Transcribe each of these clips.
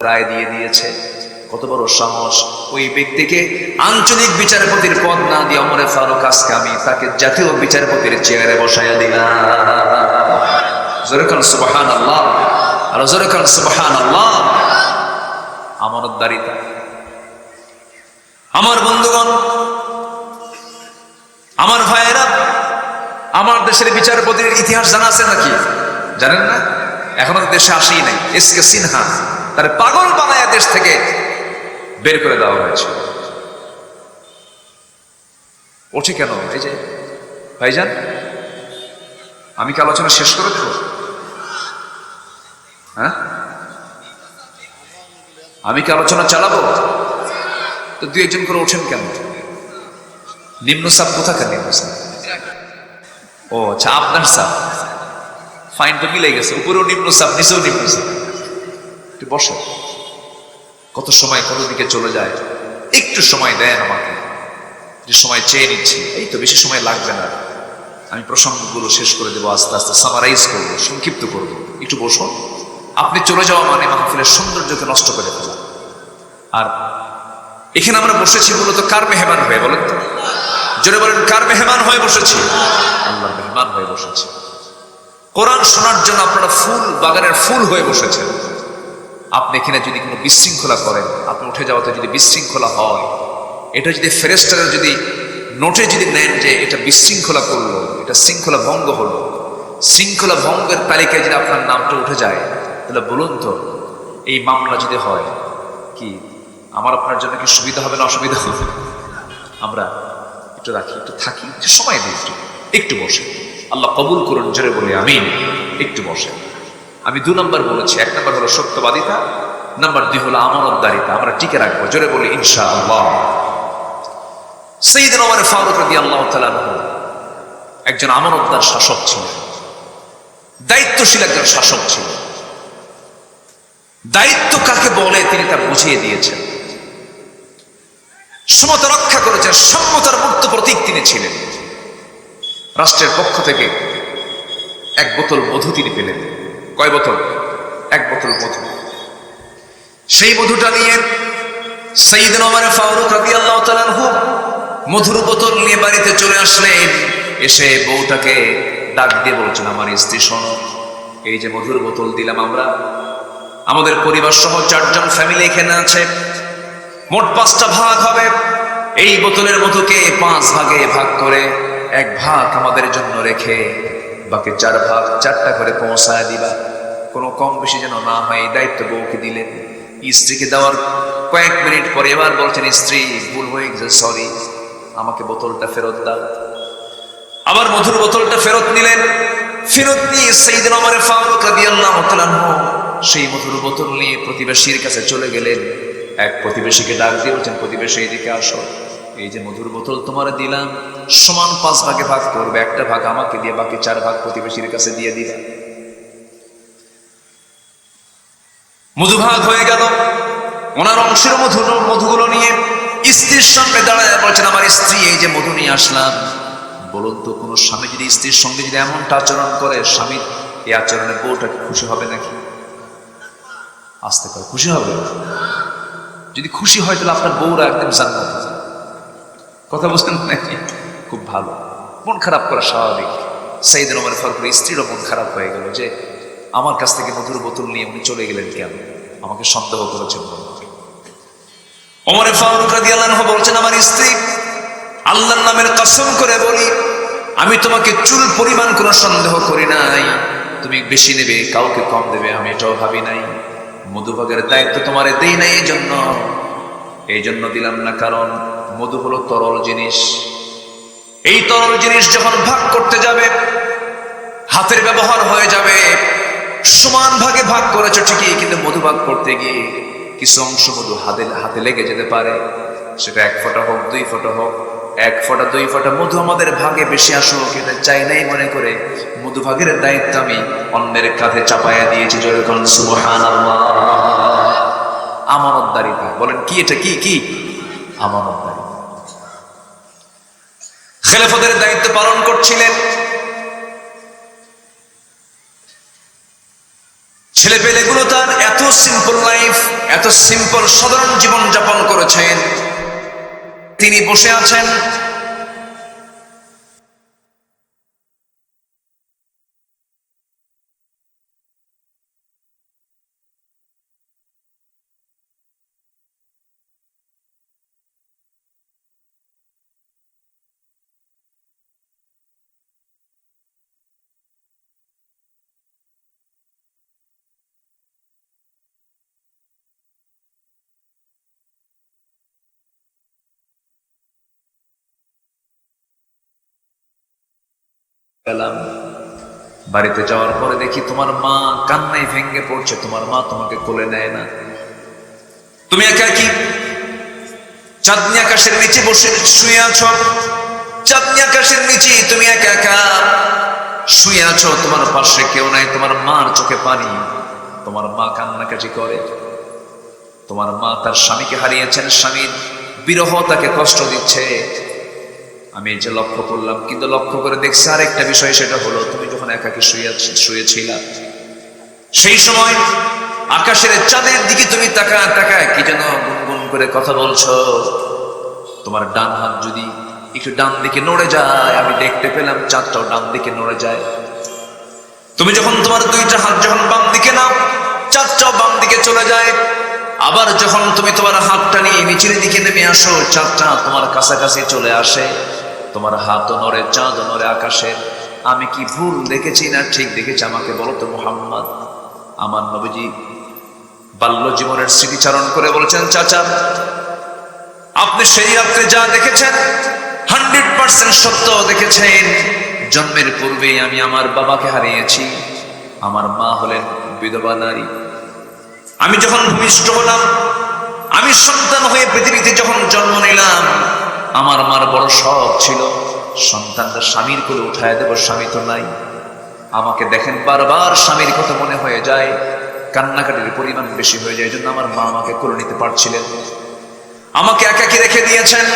রায় দিয়ে দিয়েছে। কত বড় সাহস! ওই ব্যক্তিকে আঞ্চলিক বিচারপতির পদ না দিয়ে ওমরে ফারুক আজকে আমি তাকে জাতীয় বিচারপতির চেয়ারে বসাইয়া দিলাম। জোরে কান সুবহানাল্লাহ, আর জোরে কান সুবহানাল্লাহ। আমানতদারিতা। আমার বন্ধুগণ, আমার ভাইয়েরা, আমার দেশের বিচারপতির ইতিহাস জানা আছে নাকি? জানেন না? এখনো দেশে আসেই নাই। এসকে সিনহা, তার পাগল বানায়া দেশ থেকে বের করে দেওয়া হয়েছে। ওঠে কেন? এই যে ভাইজান, আমি কি আলোচনা শেষ করে দেব? হ্যাঁ, আমি কি আলোচনা চালাবো? তো দুই একজন করে ওঠেন কেন? নিম্ন সাপ কোথাকার নিম্ন সাপ? ও আচ্ছা, আপনার সাপ। ফাইন তো মিলে গেছে, উপরেও নিম্ন সাপ, নিচেও নিম্ন সাপ। একটু বসো। কত সময় কত দিকে চলে যায়। একটু সময় দেন আমাকে, যে সময় চেয়ে নিচ্ছি। এই তো বেশি সময় লাগবে না, আমি প্রসঙ্গগুলো শেষ করে দেবো, আস্তে আস্তে সামারাইজ করবো, সংক্ষিপ্ত করবো। একটু বসুন। আপনি চলে যাওয়া মানে মাহফিলের সৌন্দর্যকে নষ্ট করে ফেলা। আর এখানে আমরা বসেছি মূলত কার মেহমান হয়ে? বলেন তো, জোরে বলেন, কার মেহমান হয়ে বসেছি? আল্লাহর মেহমান হয়ে বসেছি। কোরআন শোনার জন্য আপনারা ফুল বাগানের ফুল হয়ে বসেছেন। আপনি এখানে যদি কোনো বিশৃঙ্খলা করেন, আপনি উঠে যাওয়াতে যদি বিশৃঙ্খলা হয়, এটা যদি ফেরেশতারা যদি নোটে যদি নেন যে এটা বিশৃঙ্খলা করলো, এটা শৃঙ্খলা ভঙ্গ হলো, শৃঙ্খলা ভঙ্গের তালিকায় যদি আপনার নামটা উঠে যায়, তাহলে বলুন তো, এই মামলা যদি হয়, কি আমার আপনার জন্য কি সুবিধা হবে না অসুবিধা হবে? আমরা একটু রাখি, একটু থাকি, একটু সময় দিই, একটু বসে। আল্লাহ কবুল করুন, জোরে বলি আমিন। একটু বসে। আমি 2 নম্বর বলেছি। 1 নম্বর হলো সত্যবাদিতা, নাম্বার 2 হলো আমানতদারিতা। আমরা টিকে রাখবো, জোরে বলি ইনশাআল্লাহ। সাইয়েদনা ওমর ফারুক রাদিয়াল্লাহু তাআলা একজন আমানতদার শাসক ছিলেন, দায়িত্বশীল একজন শাসক ছিলেন। দায়িত্ব কাকে বলে তিনি তা বুঝিয়ে দিয়েছেন। সমতা রক্ষা করেছেন, সম্মতার মূর্ত প্রতীক তিনি ছিলেন। রাষ্ট্রের পক্ষ থেকে 1 বোতল মধু তিনি পেলেন। কয় বোতল? 1 বোতল মধু। সেই মধুটা নিয়ে সাইয়েদনা ওমর ফারুক রাদিয়াল্লাহু তাআলা মধুর বোতল নিয়ে বাড়িতে চলে আসলেন। এসে বউটাকে ডাক দিয়ে বলছেন, আমার স্ত্রী শোনো, এই যে মধুর বোতল দিলাম আমরা, আমাদের পরিবার সহ 4 জন ফ্যামিলি এখানে আছে, মোট 5টা ভাগ হবে। এই বোতলের মধুকে 5 ভাগে ভাগ করে 1 ভাগ আমাদের জন্য রেখে বাকি 4 ভাগ 4টা করে পৌঁছায় দিবা, কোনো কম বেশি যেন না হয়। এই দায়িত্ব বউকে দিলেন। স্ত্রীকে দেওয়ার কয়েক মিনিট পরে এবার বলছেন, স্ত্রী ভুল হয়ে গেছে, সরি, আমাকে বোতলটা ফেরত দাও। আবার মধুর বোতলটা ফেরত নিলেন। ফেরত নিয়ে সাইয়েদনা ওমর ফারুক রাদিয়াল্লাহু তাআলা সেই মধুর বোতল নিয়ে প্রতিবেশীর কাছে চলে গেলেন। এক প্রতিবেশীকে ডাক দিয়ে বলছেন, প্রতিবেশী এদিকে আসো, এই যে মধুর বোতল তোমার দিলাম, সমান 5 ভাগে ভাগ করবে, 1টা ভাগ আমাকে দিয়ে বাকি 4 ভাগ প্রতিবেশীর কাছে দিয়ে দিবা। মধু ভাগ হয়ে গেল। ওনার অংশের মধুগুলো নিয়ে স্ত্রীর সামনে দাঁড়ায় বলছেন, আমার স্ত্রী, এই যে মধু নিয়ে আসলাম। বলুন তো, কোনো স্বামী যদি স্ত্রীর সঙ্গে যদি এমনটা আচরণ করে, স্বামীর এই আচরণে বউটা খুশি হবে নাকি? আসতে পারে, খুশি হবে? যদি খুশি হয় তাহলে আপনার বউরা একদম জান্নাতে যায়। কথা বলছেন নাকি? খুব ভালো। মন খারাপ করা স্বাভাবিক। সাইয়েদনা ওমর ফারুকের স্ত্রীরও মন খারাপ হয়ে গেল যে আমার কাছ থেকে মধুর বোতল নিয়ে উনি চলে গেলেন কেন, আমাকে সন্দেহ করেছেন। ওমর ফারুক রাদিয়াল্লাহু আনহু বলছেন, আমার স্ত্রী, আল্লাহর নামের কসম করে বলি, আমি তোমাকে চুল পরিমাণ কোনো সন্দেহ করি নাই। তুমি বেশি নেবে, কাউকে কম দেবে, আমি এটাও ভাবি নাই। মধুভাগের দায়িত্ব তোমারে দেই নাই এই জন্য দিলাম না, কারণ মধু হলো তরল জিনিস। এই তরল জিনিস যখন ভাগ করতে যাবে, হাতের ব্যবহার হয়ে যাবে। সমান ভাগে ভাগ করেছো ঠিকই, কিন্তু মধু ভাগ করতে গিয়ে কিছু অংশ মধু হাতে লেগে যেতে পারে। সেটা 1 ফোঁটা হোক, 2 ফোঁটা হোক, 1 ফোঁটা 2 ফোঁটা মধু আমাদের ভাগে বেশি আসুক, এটা চাই নাই মনে করে মধু ভাগের দায়িত্ব আমি অন্যের কাঁধে চাপাইয়া দিয়েছি। জোরে বলেন সুবহানাল্লাহ। আমানতদারিতা। বলেন কি এটা? কি আমানতদারিতা। খেলাফতের দায়িত্ব পালন করছিলেন ছেলেপেলেগুলো তার এত সিম্পল লাইফ, এত সিম্পল সাধারণ জীবন যাপন করেছেন। তিনি বসে আছেন, গেলাম বাড়িতে যাওয়ার পরে দেখি তোমার মা কান্নায় ভেঙে পড়ছে, তোমার মা তোমাকে কোলে নেয় না। তুমি একাকী চাঁদনি আকাশের নিচে বসে শুয়ে আছো, চাঁদনি আকাশের নিচে তুমি একা একা শুয়ে আছো, তোমার পাশে কেউ নাই, তোমার মার চোখে পানি, তোমার মা কান্নাকাটি করে। তোমার মা তার স্বামীকে হারিয়েছেন, স্বামীর বিরহ তাকে কষ্ট দিচ্ছে। আমি এই যে লক্ষ্য করলাম, কিন্তু লক্ষ্য করে দেখছি আরেকটা বিষয়, সেটা হলো তুমি যখন একাকী শুয়েছিলা সেই সময় আকাশের চাঁদের দিকে তুমি তাকায় কি যেন গুনগুন করে কথা বলছো। তোমার ডান হাত যদি একটু ডান দিকে নড়ে যায়, আমি দেখতে পেলাম চাঁদটাও ডান দিকে নড়ে যায়। তুমি যখন তোমার দুইটা হাত যখন বাম দিকে নাও, চাঁদটাও বাম দিকে চলে যায়। আবার যখন তুমি তোমার হাতটা নিয়ে নিচের দিকে নেমে আসো, চাঁদটা তোমার কাছাকাছি চলে আসে। তোমার হাতও নড়ে, চাঁদও নড়ে আকাশের। আমি কি ভুল দেখেছি না ঠিক দেখেছি? আমাকে বলো তো মুহাম্মদ। আমার নবীজি বাল্য জীবনের স্মৃতিচারণ করে বলেছেন, চাচা আপনি সেই রাত্রে যা দেখেছেন 100% সত্য দেখেছেন। জন্মের পূর্বেই আমি আমার বাবাকে হারিয়েছি, আমার মা হলেন বিধবা নারী। আমি যখন ভূমিষ্ঠ হলাম, আমি সন্তান হয়ে পৃথিবীতে যখন জন্ম নিলাম, আমার মার বড় শখ ছিল সন্তানটা স্বামীর কোলে উঠায় দেব, স্বামী তো নাই। আমাকে দেখেন বারবার স্বামীর কথা মনে হয়ে যায়, কান্নাকাটির পরিমাণ বেশি হয়ে যায়। এই জন্য আমার মা আমাকে কোলে নিতে পারছিলেন, আমাকে একাকী রেখে দিয়েছেন,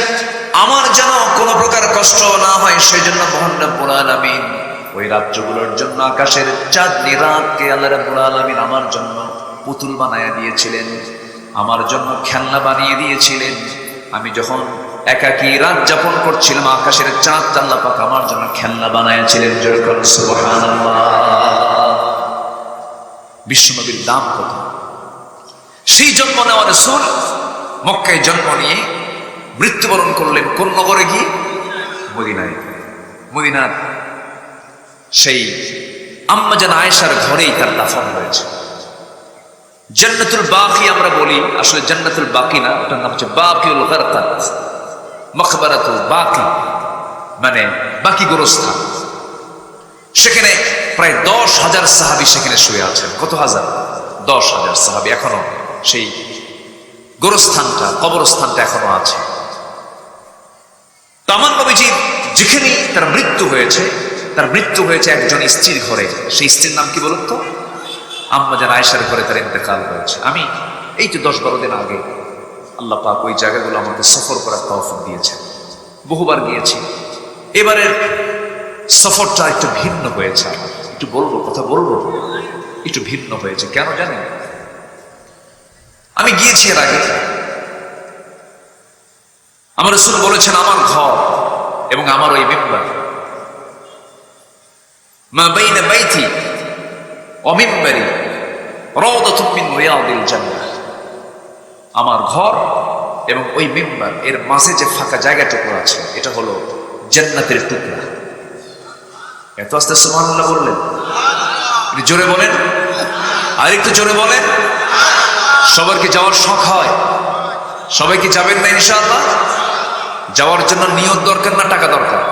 আমার যেন কোনো প্রকার কষ্ট না হয় সেই জন্য মহান রব্বুল আলামিন ওই রাজ্যগুলোর জন্য আকাশের চাঁদনি রাতকে আল্লাহ রব্বুল আলামিন আমার জন্য পুতুল বানায় দিয়েছিলেন, আমার জন্য খেলনা বানিয়ে দিয়েছিলেন। আমি যখন একাকী রাত যাপন করছিলাম, আকাশের চাঁদ আল্লাহ পাক আমার জন্য খেলনা বানাইছিলেন। যেরকম সুবহানাল্লাহ। বিশ্বনবীর দাম কত! সেই জন্ম নেওয়া রাসূল মক্কায় জন্ম নিয়ে মৃত্যুবরণ করলেন কোন নগরে গিয়ে? মদিনায়। মদিনার সেই আম্মা জান আয়েশার ঘরেই তার দাফন হয়েছে। জান্নাতুল বাকি আমরা বলি, আসলে জান্নাতুল বাকি না, ওটার নাম হচ্ছে বাকিউল গারকাত, মকবরাতুল বাকি, মানে বাকি গোরস্থান। সেখানে প্রায় 10,000 সাহাবী সেখানে শুয়ে আছেন। কত হাজার? 10,000 সাহাবী। এখনো সেই গোরস্থানটা, কবরস্থানটা এখনো আছে। তো আমার নবীজি যেখানে তার মৃত্যু হয়েছে, তার মৃত্যু হয়েছে একজন স্ত্রীর ঘরে। সেই স্ত্রীর নাম কি বলুন তো? আম্মা জান আয়েশার ঘরে তার ইন্তেকাল হয়েছে। আমি এই তো 10-12 দিন আগে আল্লাহ পাক ওই জায়গাগুলো আমাকে সফর করার তৌফিক দিয়েছেন, বহুবার গিয়েছি। এবারের সফরটা একটু ভিন্ন হয়েছে। একটু বলবো, কথা বলবো, একটু ভিন্ন হয়েছে। কেন জানেন? আমি গিয়েছি এর আগে, আমার রাসূল বলেছেন আমার ঘর এবং আমার ওই মিম্বার, মা বাইনা বাইতি ওয়া মিম্বারি রাওদাতুম মিন রিয়াদিল জান্নাহ। আমার ঘর এবং ওই মিম্বার এর মাঝে যে ফাঁকা জায়গাটুকু আছে, এটা হলো জান্নাতের টুকরা। এত আস্তে সুবহানাল্লাহ বললেন, একটু জোরে বলেন, আর একটু জোরে বলেন। সবার কি যাওয়ার শখ হয়? সবাই কি যাবেন না ইনশাআল্লাহ? যাওয়ার জন্য নিয়ত দরকার না টাকা দরকার?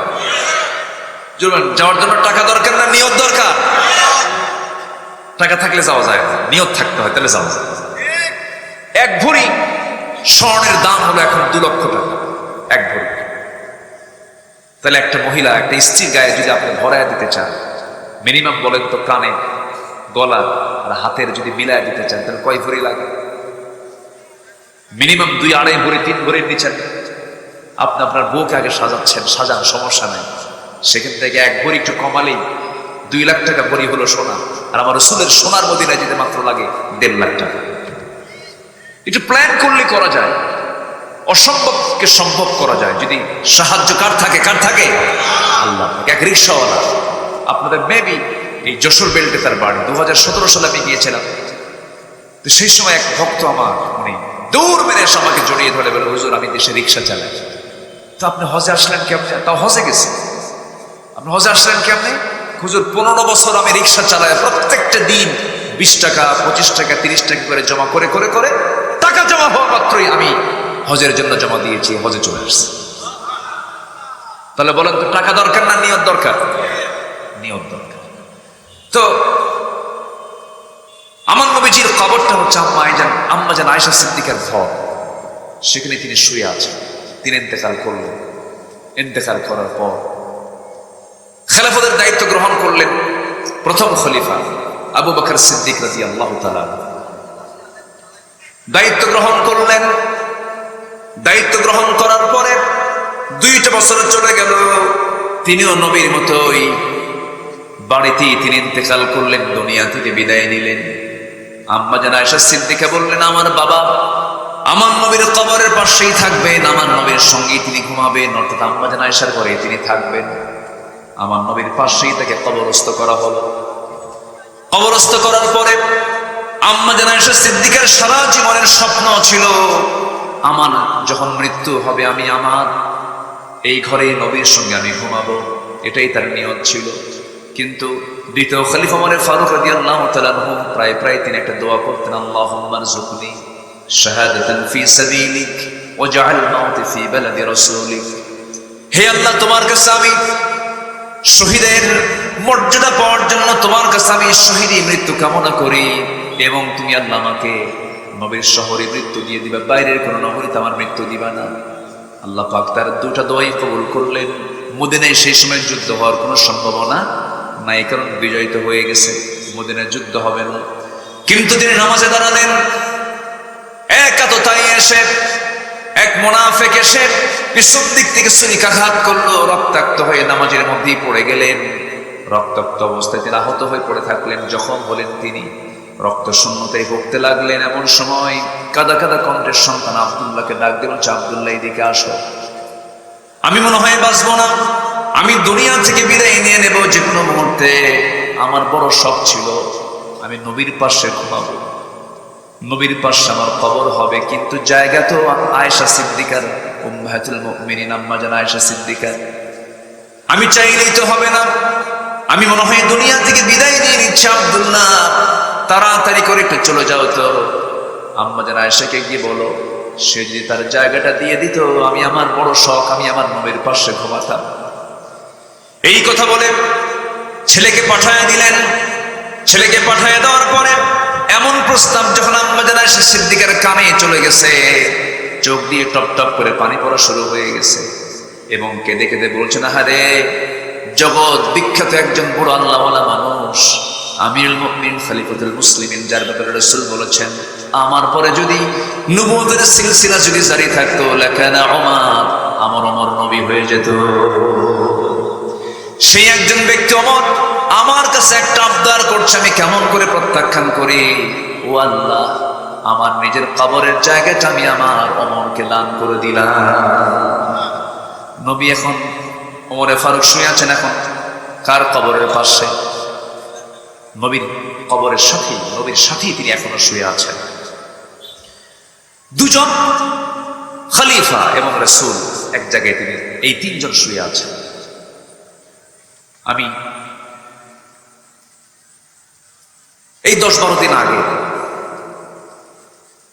যাওয়ার জন্য টাকা দরকার না নিয়ত দরকার? টাকা থাকলে যাওয়া যায় না, নিয়ত থাকতে হয়, তাহলে যাওয়া যায়। এক ভরি স্বর্ণের দাম হলো এখন 2 লক্ষ টাকা, এক ভরি। তাহলে একটা মহিলা একটা স্ত্রীর গায়ে যদি আপনি ভরায় দিতে চান, মিনিমাম বলেন তো কানে, গলা আর হাতের যদি মিলায় দিতে চান, তাহলে কয় ভরি লাগে? মিনিমাম 2-2.5 ভরি, 3 ভরির নিচে। আপনি আপনার বউকে আগে সাজাচ্ছেন, সাজান, সমস্যা নেই। সেখান থেকে এক ভরি একটু কমালেই 2 লাখ টাকা ভরি হলো সোনা। আর আমার রাসূলের সোনার মদিনায় যেতে মাত্র লাগে 1.5 লাখ টাকা। একটু প্ল্যান করলে করা যায়, অসম্ভবকে সম্ভব করা যায় যদি সাহায্য কার থাকে আল্লাহ। এক রিক্সাওয়ালা, আপনাদের মেবি এই যশোর বেল্টে তার বাড়ি, 2017 সালে আমি গিয়েছিলাম। তো সেই সময় এক ভক্ত আমার উনি দৌড় মেরে এসে আমাকে জড়িয়ে ধরে বলে, হুজুর আমি দেশে রিক্সা চালাই। তো আপনি হজে আসলেন কেমনে? তাও হজে গেছে। আপনি হজে আসলেন কেমনে? হুজুর 15 বছর আমি রিক্সা চালাই, প্রত্যেকটা দিন 20 টাকা 25 টাকা 30 টাকা করে জমা করে করে করে টাকা জমা হওয়া মাত্রই আমি হজের জন্য জমা দিয়েছি, হজে চলে আসছে। তাহলে বলেন তো টাকা দরকার না নিয়ত দরকার? নিয়ত দরকার। তো আমার নবীজির কবরটা হচ্ছে আম্মা জান আয়েশা সিদ্দিকার ঘর, সেখানে তিনি শুয়ে আছেন। তিনি ইন্তেকাল করলেন। ইন্তেকাল করার পর খেলাফতের দায়িত্ব গ্রহণ করলেন প্রথম খলিফা আবু বকর সিদ্দিক রাদিয়াল্লাহু তাআলা। দায়িত্ব গ্রহণ করলেন। দায়িত্ব গ্রহণ করার পরে 2টা বছর চলে গেল, তিনিও নবীর মতোই বাড়িতেই তিনি ইন্তেকাল করলেন, দুনিয়া থেকে বিদায় নিলেন। আম্মা জান আয়েশা সিদ্দিকা বললেন, আমার বাবা আমার নবীর কবরের পাশেই থাকবেন, আমার নবীর সঙ্গেই তিনি ঘুমাবেন, অর্থাৎ আম্মা জান আয়েশার ঘরে তিনি থাকবেন। আমার নবীর পাশেই তাকে কবরস্থ করা হলো। কবরস্থ করার পরে আম্মা জান আয়েশা সিদ্দিকার সারা জীবনের স্বপ্ন ছিল, আমার যখন মৃত্যু হবে আমি আমার এই ঘরে নবীর সঙ্গে আমি ঘুমাবো, এটাই তার নিয়ত ছিল। কিন্তু দ্বিতীয় খলিফা ওমর ফারুক রাদিয়াল্লাহু তাআলা আনহু প্রায় তিনি একটা দোয়া করতেন, আল্লাহুম্মা রযুকনি শাহাদাতান ফি সাবিলিক ওয়াজআল মাউতি ফি বালাদি রাসূলিক। হে আল্লাহ, তোমার কাছে আমি শহীদের মর্যাদা পাওয়ার জন্য তোমার কাছে আমি শহীদি মৃত্যু কামনা করি, এবং তুমি আল্লাহ আমাকে নবীর শহরে মৃত্যু দিয়ে দিবা, বাইরের কোনো নগরীতে আমার মৃত্যু দিবা না। আল্লাহ পাক তার 2টা দোয়াই কবুল করলেন। মদিনায় সেই সময় যুদ্ধ হওয়ার কোনো সম্ভাবনা নাই, কারণ বিজয়িত হয়ে গেছে, মদিনায় যুদ্ধ হবে না। কিন্তু তিনি নামাজে দাঁড়ালেন, একাততায় এসে এক মুনাফিক এসে পিছন দিক থেকে ছুরিকাঘাত করলো, রক্তাক্ত হয়ে নামাজের মধ্যেই পড়ে গেলেন। রক্তাক্ত অবস্থায় তিনি আহত হয়ে পড়ে থাকলেন, জখম হলেন, তিনি রক্ত শূন্যতায় ভুগতে লাগলেন। এমন সময় কাদা কাদা কণ্ঠের সন্তান আব্দুল্লাহকে ডাক দিল, আব্দুল্লাহ এদিকে আসো, আমি মনে হয় বাঁচবো না, আমি দুনিয়া থেকে বিদায় নিয়ে নেব যে কোনো মুহূর্তে। আমার বড় শখ ছিল আমি নবীর পাশে ঘুমাবো, নবীর পাশে আমার কবর হবে, কিন্তু জায়গা তো আয়েশা সিদ্দিকার, উম্মাহাতুল মুমিনিন আম্মা জান আয়েশা সিদ্দিকার, আমি চাইলেই তো হবে না। আমি মনে হয় দুনিয়া থেকে বিদায় নিয়ে নিচ্ছি, আব্দুল্লাহ তাড়াতাড়ি করে একটু চলে যাও তো। আম্মা জান আয়েশাকে গিয়ে বলো, সে যদি তার জায়গাটা দিয়ে দিত, আমি আমার বড় শখ আমি আমার নবীর পাশে ঘুমাতাম। এই কথা বলে ছেলেকে পাঠায় দিলেন। ছেলেকে পাঠায় দেওয়ার পরে এমন প্রস্তাব যখন আম্মা জান আয়েশা সিদ্দিকার কানে চলে গেছে, চোখ দিয়ে টপ টপ করে পানি পড়া শুরু হয়ে গেছে, এবং কেঁদে কেঁদে বলছে, না হারে জগৎ বিখ্যাত একজন বড় আল্লাহওয়ালা মানুষ, আমিরুল মুমিনিন খলিফাতুল মুসলিমিন, যার ব্যাপারে রাসূল বলেছেন আমার পরে যদি নবুয়তের সিলসিলা যদি জারি থাকতো লাকানা ওমর, আমার ওমর নবী হয়ে যেত। সেই একজন ব্যক্তি ওমর আমার কাছে একটা আবদার করছে, আমি কেমন করে প্রত্যাখ্যান করি? ও আল্লাহ, আমার নিজের কবরের জায়গাটা আমি আমার ওমরকে দান করে দিলাম। নবী এখন ওমরে ফারুক শুয়ে আছেন, এখন কার কবরের পাশে? নবীর কবরের সাথে, নবীর সাথেই তিনি এখনো শুয়ে আছেন। দুজন খলিফা এবং রাসূল এক জায়গায়, তিনি এই 3 জন শুয়ে আছেন। আমি এই 10-12 দিন আগে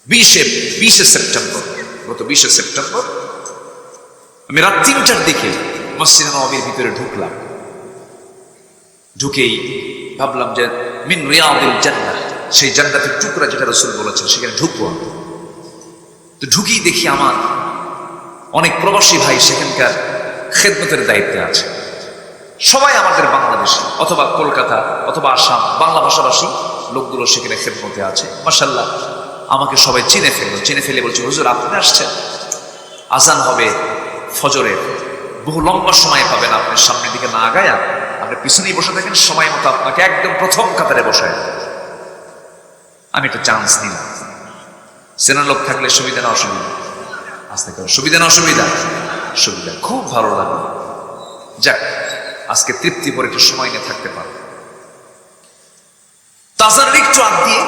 20 সেপ্টেম্বর, গত 20 সেপ্টেম্বর আমি রাত 3টার দিকে মসজিদ নববীর ভিতরে ঢুকলাম। ঢুকেই ভাবলাম যে মিন রিয়াদিল জান্নাহ, সেই জান্নাতের টুকরা যেটা রাসূল বলেছেন সেখানে ঢুকবো। তো ঢুকেই দেখি আমার অনেক প্রবাসী ভাই সেখানকার খেদমতের দায়িত্বে আছে। সবাই আমাদের বাংলাদেশি অথবা কলকাতা অথবা আসাম বাংলা ভাষাভাষী লোকগুলো সেখানে খেদমতে আছে। মাশাআল্লাহ, আমাকে সবাই চিনে ফেলে বলছে, হুজুর আপনি আসছেন, আজান হবে ফজরের, বহু লম্বা সময় পাবেন, আপনার সামনের দিকে না আগায়া আপনি পিছনেই বসে থাকেন, সময় মতো আপনাকে একদম প্রথম কাতারে বসায়। আমি একটা চান্স নিলাম, চেনা লোক থাকলে সুবিধা না অসুবিধা? আজ থেকে সুবিধা না অসুবিধা? সুবিধা। খুব ভালো লাগলো, যাক আজকে তৃপ্তি করে একটু সময় নিয়ে থাকতে পারো। তাছাড়া একটু আগ দিয়ে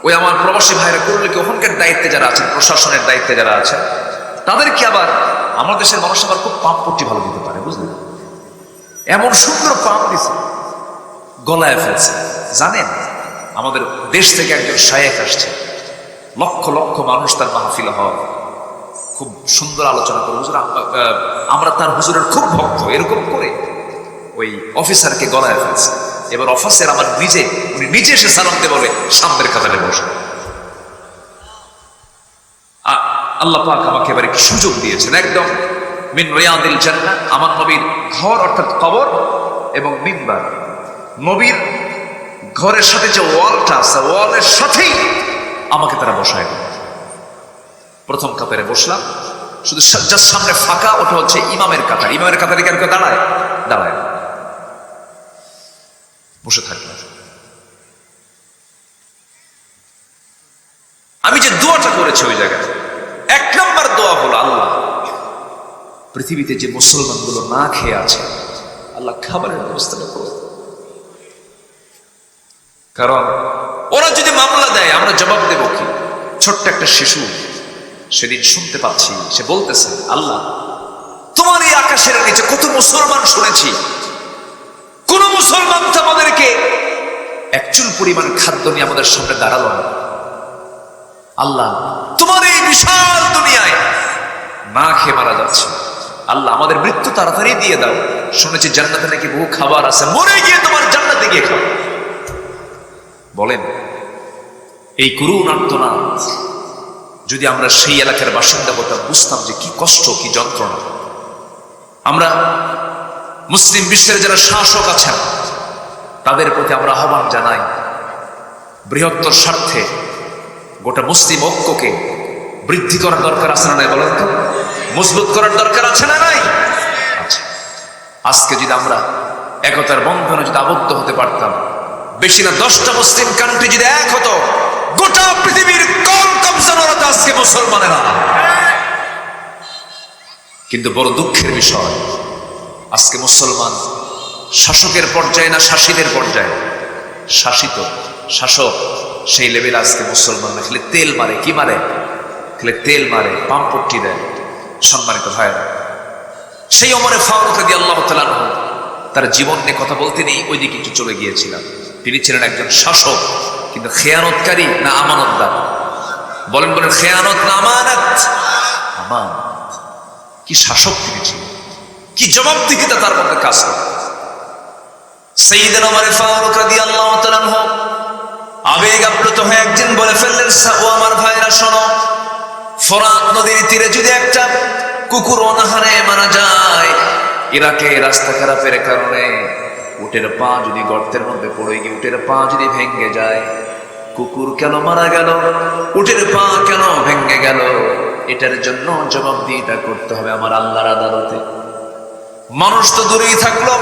ওই আমার প্রবাসী ভাইরা করলে কি ওখানকার দায়িত্বে যারা আছেন, প্রশাসনের দায়িত্বে যারা আছেন, তাদেরকে আবার আমার দেশের মানুষ আবার খুব পাম্প পট্টি ভালো দিতে পারে, বুঝলেন? এমন সুন্দর পাম্প দিছে, গলায় ফেলছে। জানেন আমাদের দেশ থেকে একজন শায়েখ আসছে, লক্ষ লক্ষ মানুষ তার মাহফিল হয়, খুব সুন্দর আলোচনা করে, হুজুর আমরা তার হুজুরের খুব ভক্ত, এরকম করে ওই অফিসারকে গলায় ফেলছে। এবার অফিসার আমার উনি নিজে এসে সালাম দিয়ে বলে সামনের কাতারে বসে। আল্লাহ পাক আমাকে এবার একটু সুযোগ দিয়েছেন, একদম মিন রিয়াদিল জান্নাহ, আমার নবীর ঘর অর্থাৎ কবর এবং মিম্বার, নবীর ঘরের সাথে যে ওয়ালটা আছে ওয়ালের সাথেই আমাকে তারা বসায় দিল। প্রথম কাতারে বসলাম, শুধু জাস্ট সামনে ফাঁকা, ওটা হচ্ছে ইমামের কাতার। ইমামের কাতারে কেন দাঁড়ায়? দাঁড়ায় বসে থাকলাম। আমি যে দোয়াটা করেছি ওই জায়গায়, এক নম্বর দোয়া হলো, আল্লাহ পৃথিবীতে যে মুসলমানগুলো না খেয়ে আছে, আল্লাহ খাবারের ব্যবস্থাটা করো। কারণ ওরা যদি মামলা দেয় আমরা জবাব দেব কি? ছোট্ট একটা শিশু সেদিন শুনতে পাচ্ছি, সে বলতেছে, আল্লাহ তোমার এই আকাশের নিচে কত মুসলমান শুনেছি, কোন মুসলমান তো আমাদেরকে একচুল পরিমাণ খাদ্য নিয়ে আমাদের সামনে দাঁড়ালো না। আল্লাহ তোমার এই বিশাল দুনিয়ায় না খেয়ে মারা যাচ্ছে, আল্লাহ আমাদের মৃত্যু তাড়াতাড়ি দিয়ে দাও। শুনেছি জান্নাতে নাকি বহু খাবার আছে, মরে গিয়ে তোমার জান্নাতে গিয়ে খাও। বলেন এই করুণ আর্তনাদ যদি আমরা সেই এলাকার বাসিন্দা হতাম, বুঝতাম যে কি কষ্ট, কি যন্ত্রণা। আমরা মুসলিম বিশ্বের যারা শাসক আছেন তাদের প্রতি আমরা আহ্বান জানাই, বৃহত্তর স্বার্থে গোটা মুসলিম ঐক্যকে বৃদ্ধি করার দরকার আছে না নাই? বলেন তো, মজবুত করার দরকার আছে না নাই? আচ্ছা, আজকে যদি আমরা একতার বন্ধনে যদি আবদ্ধ হতে পারতাম, বেশি না 10টা মুসলিম কান্ট্রি যদি এক হতো, গোটা পৃথিবীর কল কবজানো হতো আজকে মুসলমানেরা। কিন্তু বড় দুঃখের বিষয়, আজকে মুসলমান শাসকের পর্যায়ে না শাসিতের পর্যায়ে? শাসিত শাসক সেই লেভেল আজকে মুসলমান না, খেলে তেল মারে। কি মারে? খেলে তেল মারে, পাম্পট্টি দেয়। সম্মানিত ভাইরা, সেই ওমরে ফারুক রাদিয়াল্লাহু তাআলা আনহু তার জীবন নিয়ে কথা বলতে নেই, ওইদিকে একটু চলে গিয়েছিলাম। তিনি ছিলেন একজন শাসক, কিন্তু খেয়ানতকারী না আমানতদার? বলেন বলেন, খেয়ানত না আমানত? আমানত। কি শাসক তিনি ছিলেন, কি জবাবদিহিতা তার মধ্যে কাজ করে। সাইয়্যিদনা ওমর ফারুক রাদিয়াল্লাহু তাআলা আনহু আবেগ আপ্লুত হয়ে একদিন বলে ফেললেন, ও আমার ভাইরা শোনো, ফোরাত নদীর তীরে যদি একটা কুকুর অনাহারে মারা যায়, ইরাকে রাস্তা খারাপের কারণে উটের পা যদি গর্তের মধ্যে পড়ে গিয়ে উটের পা যদি ভেঙে যায়, কুকুর কেন মারা গেল, উটের পা কেন ভেঙে গেল, এটার জন্য জবাবদিহিতা করতে হবে আমার আল্লাহর আদালতে। মানুষ তো দূরেই থাকলো,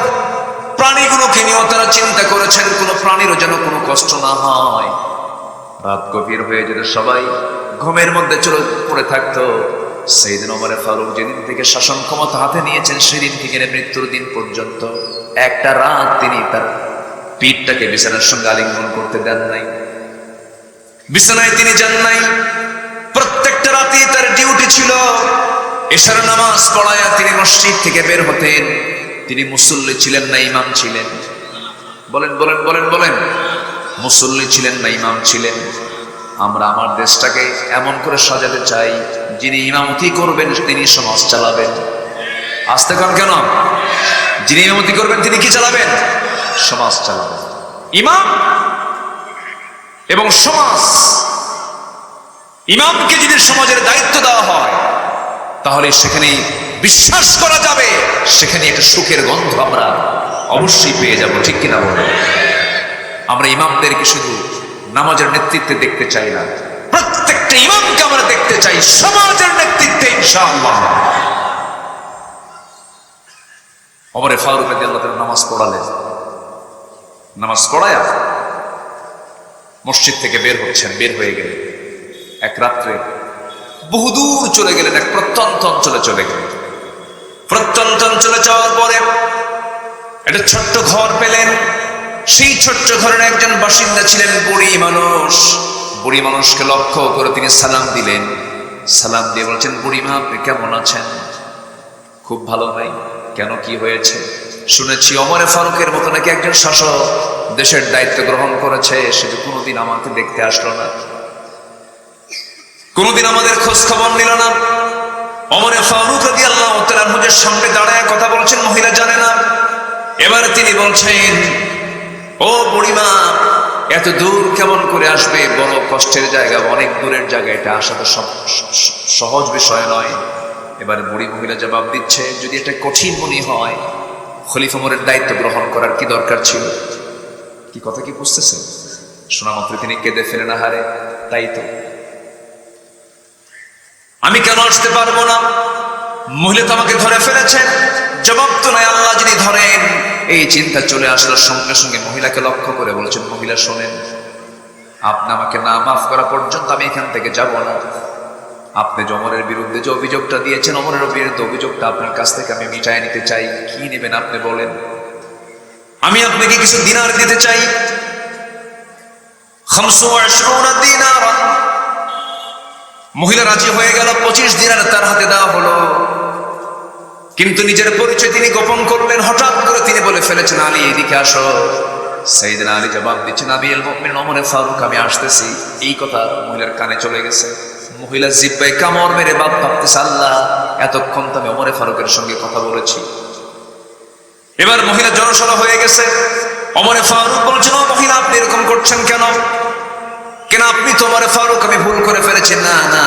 প্রাণীগুলোকে নিয়েও তারা চিন্তা করেছেন কোনো প্রাণীরও যেন কোনো কষ্ট না হয়। রাত গভীর হয়ে যেত, সবাই ঘুমের মধ্যে চলে পড়ে থাকতো। সাইয়েদনা ওমর ফারুক যেদিন থেকে শাসন ক্ষমতা হাতে নিয়েছেন, সেদিন থেকে মৃত্যুর দিন পর্যন্ত একটা রাত তিনি তার পিঠটাকে বিছানার সঙ্গে আলিঙ্গন করতে দেন নাই, বিছানায় তিনি যান নাই। প্রত্যেকটা রাতে তার ডিউটি ছিল এশার নামাজ পড়ায়া তিনি মসজিদ থেকে বের হতেন। তিনি মুসল্লি ছিলেন না, ইমাম ছিলেন? বলেন বলেন বলেন বলেন, মুসল্লি ছিলেন না, ইমাম ছিলেন? আমরা আমার দেশটাকে এমন করে সাজাতে চাই, যিনি ইমামতি করবেন তিনি সমাজ চালাবেন। আসতে কন কেন? যিনি ইমামতি করবেন তিনি কি চালাবেন? সমাজ চালাবেন। ইমাম এবং সমাজ, ইমামকে যদি সমাজের দায়িত্ব দেওয়া হয় তাহলে সেখানে বিশ্বাস করা যাবে সেখানে একটা সুখের গন্ধ আমরা অবশ্যই পেয়ে যাব। ঠিক কিনা বলেন? আমরা ইমামদেরকে শুধু নামাজের নেতৃত্বে দেখতে চাই না, প্রত্যেকটা ইমামকে আমরা দেখতে চাই সমাজের নেতৃত্বে ইনশাআল্লাহ। ওমরে ফারুক রাদিয়াল্লাহু তাআলা নামাজ পড়ালেন। নামাজ পড়ায়া মসজিদ থেকে বের হয়ে গেলেন। এক রাত্রে বহুদূর চলে গেলেন, এক প্রত্যন্ত অঞ্চলে চলে গেলেন। প্রত্যন্ত অঞ্চলে যাওয়ার পরে একটা ছোট্ট ঘর পেলেন। সেই ছোট্ট ঘরের একজন বাসিন্দা ছিলেন বুড়ি মানুষ। বুড়ি মানুষকে লক্ষ্য করে তিনি সালাম দিলেন। সালাম দিয়ে বলছেন, বুড়িমা আপনি কেমন আছেন? খুব ভালো নাই। কেন, কি হয়েছে? শুনেছি ওমরে ফারুকের মতো নাকি একজন শাসক দেশের দায়িত্ব গ্রহণ করেছে, সে তো কোনোদিন আমাকে দেখতে আসলো না, কোনোদিন আমাদের খোঁজ খবর নিল না। ওমরে ফারুক রাদিয়াল্লাহু তাআলা মুজের সামনে দাঁড়ায় কথা বলছেন, মহিলা জানে না। এবার তিনি বলছেন, ও বুড়িমা এত দূর কেমন করে আসবে? বড় কষ্টের জায়গা, অনেক দূরের জায়গা, এটা আসা তো সহজ বিষয় নয়। এবার বুড়ি মহিলা জবাব দিচ্ছে, যদি এটা কঠিন মনে হয় খলিফা ওমরের দায়িত্ব গ্রহণ করার কি দরকার ছিল? কি কথা কি বুঝতেছেন? শোনা মাত্র তিনি কেঁদে ফেলেন, হারে তাই তো, আমি কেন আসতে পারবো না? মহিলা তো আমাকে ধরে ফেলেছেন, জবাব তো নাই, আল্লাহ যদি ধরেন। এই চিন্তা চলে আসলো। সঙ্গে সঙ্গে মহিলাকে লক্ষ্য করে বলছেন, মহিলা শোনেন, আপনি আমাকে না মাফ করা পর্যন্ত আমি এখান থেকে যাব না। আপনি ওমরের বিরুদ্ধে যে অভিযোগটা দিয়েছেন, ওমরের বিরুদ্ধে অভিযোগটা আপনার কাছ থেকে আমি মিটায় নিতে চাই। কি নেবেন আপনি বলেন? আমি আপনাকে কিছু দিনার দিতে চাই। 25 দিনার। মহিলা রাজি হয়ে গেল। 25 দিনার তার হাতে দেওয়া হলো। কিন্তু নিজের পরিচয় তিনি গোপন করলেন। হঠাৎ করে তিনি বলে ফেলেছেন, আলী এদিকে আসো। সাইয়েদনা আলী জবাব দিচ্ছেন, আমিরুল মুমিনিন ওমরে ফারুক আমি আসতেছি। এই কথা মহিলার কানে চলে গেছে। মহিলা জিহ্বায় কামড় মেরে বাপ ভাবতেছে, আল্লাহ এতক্ষণ তো আমি ওমরে ফারুকের সঙ্গে কথা বলেছি। এবার মহিলা জড়সড় হয়ে গেছে। ওমরে ফারুক বলছেন, ও মহিলা আপনি এরকম করছেন কেন? কেন আপনি তো ওমরে ফারুক, আমি ভুল করে ফেলেছি। না না,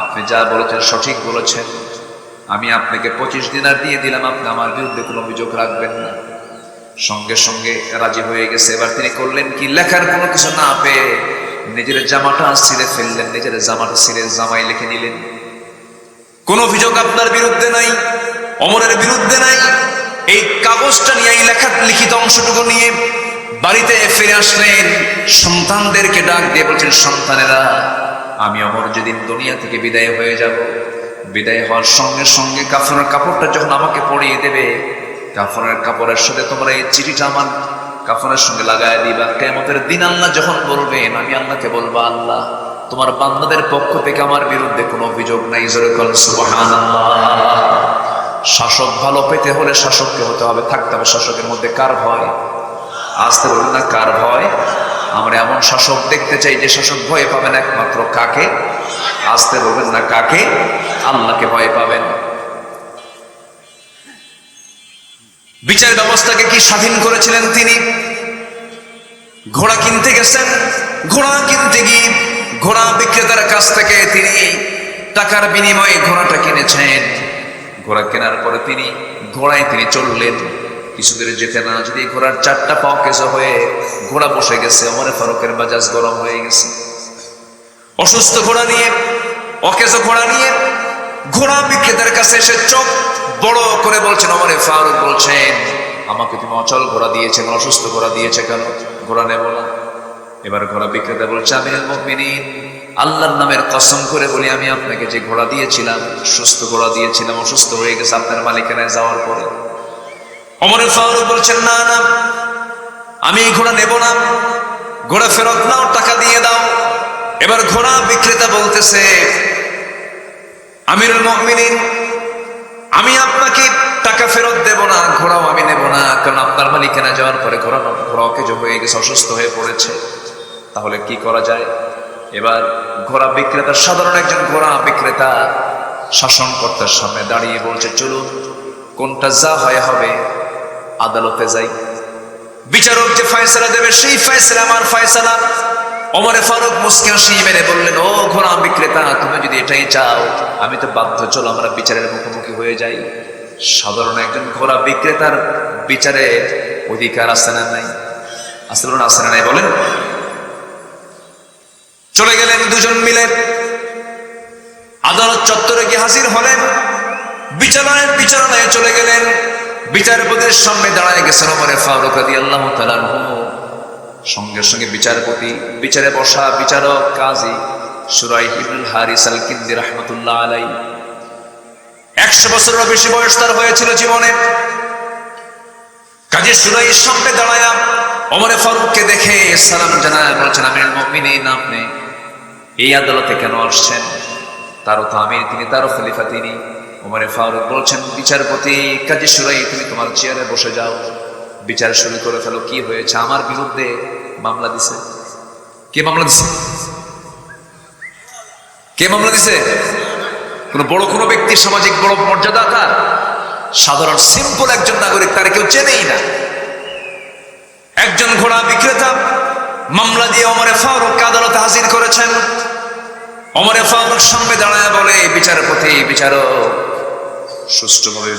আপনি যা বলেছেন সঠিক বলেছেন। আমি আপনাকে 25 দিনার দিয়ে দিলাম, আপনি আমার বিরুদ্ধে কোনো অভিযোগ রাখবেন না। সঙ্গে সঙ্গে রাজি হয়ে গেছে। এবার তিনি করলেন কি, লেখার কোনো কিছু না পেয়ে নিজের জামাটা ছিঁড়ে ফেললেন। নিজের জামাটা ছিঁড়ে জামাই লিখে নিলেন, কোন অভিযোগ আপনার বিরুদ্ধে নাই, ওমরের বিরুদ্ধে নাই। এই কাগজটা নিয়ে, এই লিখিত অংশটুকু নিয়ে বাড়িতে ফিরে আসলেন। সন্তানদেরকে ডাক দিয়ে বলছেন, সন্তানেরা আমি ওমর যেদিন দুনিয়া থেকে বিদায় হয়ে যাব, বিদায় হওয়ার সঙ্গে সঙ্গে কাফনের কাপড়টা যখন আমাকে পরিয়ে দেবে, কাফনের কাপড়ের সাথে তোমরা এই চিঠিটা আমার কাফনের সঙ্গে লাগায় দিবা। কিয়ামতের দিন আল্লাহ যখন বলবেন, আমি আল্লাহকে বলবো, আল্লাহ তোমার বান্দাদের পক্ষ থেকে আমার বিরুদ্ধে কোনো অভিযোগ নাই। জোরে বল সুবহানাল্লাহ। শাসক ভালো পেতে হলে শাসককে হতে হবে, থাকতে হবে শাসকের মধ্যে। কার ভয়? আসতে বলুন না, কার ভয়? আমরা এমন শাসক দেখতে চাই যে শাসক ভয় পাবেন একমাত্র কাকে? আসতে বলবেন না, কাকে? আল্লাহকে ভয় পাবেন। বিচার ব্যবস্থাকে কি স্বাধীন করেছিলেন তিনি? ঘোড়া কিনতে গেছেন। ঘোড়া কিনতে গিয়ে ঘোড়া বিক্রেতার কাছ থেকে তিনি টাকার বিনিময়ে ঘোড়াটা কিনেছেন। ঘোড়া কেনার পরে তিনি ঘোড়ায় তিনি চললেন। কিছু দূরে যেতে না যদি ঘোড়ার 4টা পা অকেজো হয়ে ঘোড়া বসে গেছে। ওমরে ফারুকের মেজাজ গরম হয়ে গেছে। অসুস্থ ঘোড়া নিয়ে, অকেজো ঘোড়া নিয়ে ঘোড়া বিক্রেতার কাছে এসে চোখ বড় করে বলছেন, ওমরে ফারুক বলছেন, আমাকে তুমি অচল ঘোড়া দিয়েছে, অসুস্থ ঘোড়া দিয়েছে কেন? ঘোড়া নেব না। এবার ঘোড়া বিক্রেতা বলছে, আমিরুল মুমিনিন আল্লাহর নামের কসম করে বলি, আমি আপনাকে যে ঘোড়া দিয়েছিলাম, সুস্থ ঘোড়া দিয়েছিলাম, অসুস্থ হয়ে গেছে আপনার মালিকানায় যাওয়ার পরে। ওমরে ফারুক বলছেন, না না, আমি এই ঘোড়া নেব না, ঘোড়া ফেরত নাও, টাকা দিয়ে দাও। এবার ঘোড়া বিক্রেতা বলতেছে, আমিরুল মুমিনিন আমি আপনাকে টাকা ফেরত দেব না, ঘোড়াও আমি নেব না, কারণ আপনার মালিকানা যাওয়ার পরে ঘোড়া অকেজো হয়ে গেছে, অসুস্থ হয়ে পড়েছে। তাহলে কি করা যায়? এবার ঘোড়া বিক্রেতা, সাধারণ একজন ঘোড়া বিক্রেতা শাসনকর্তার সামনে দাঁড়িয়ে বলছে, চলুন কোনটা যা হয় হবে, আদালতে যাই। বিচারক যে ফয়সালা দেবে সেই ফয়সালা আমার ফয়সালা। ওমরে ফারুক মুস্কি হাসি মেরে বললেন, ও ঘোড়া বিক্রেতা, তুমি যদি এটাই চাও আমি তো বাধ্য, চলো আমরা বিচারের মুখোমুখি হয়ে যাই। সাধারণ একজন ঘোড়া বিক্রেতার বিচারে অধিকার আছে না নাই? আছে বলুন, আছে না নাই বলেন? চলে গেলেন দুজন মিলে, আদালত চত্বরে গিয়ে হাজির হলেন। বিচারালয়ে চলে গেলেন। বিচারপতির সামনে দাঁড়ায় গেছেন ওমরে ফারুক রাদিয়াল্লাহু তাআলা আনহু। সঙ্গে সঙ্গে বিচারপতি, বিচারে বসা বিচারক কাজী শুরাইহ ইবনুল হারিস আল কিন্দি রাহমাতুল্লাহ আলাইহি, 100 বছরেরও বেশি বয়স তার হয়েছিল জীবনে। কাজী শুরাইহের সামনে দাঁড়ায়া ওমরে ফারুককে দেখে সালাম জানায়, বলছেন আমিরুল মুমিনিন, আপনি এই আদালতে কেন আসছেন? তারও তো আমির তিনি, তারও খলিফা তিনি। ওমরে ফারুক বলছেন, বিচারপতি কাজী শুরাইহ, তুমি তোমার চেয়ারে বসে যাও, বিচার শুরু করে ফেলো। কি হয়েছে? আমার বিরুদ্ধে মামলা দিছে। কে মামলা দিছে? কে মামলা দিছে? কোন বড় কোনো ব্যক্তি, সামাজিক বড় মর্যাদা তার? সাধারণ সিম্পল একজন নাগরিক, তার কেউ চেনেই না। একজন ঘোড়া বিক্রেতা মামলা দিয়ে ওমরে ফারুক আদালতে হাজির করেছেন। ওমরে ফারুক সামনে দাঁড়ায় বলে, বিচারপতি, বিচারক সুষ্ঠুভাবে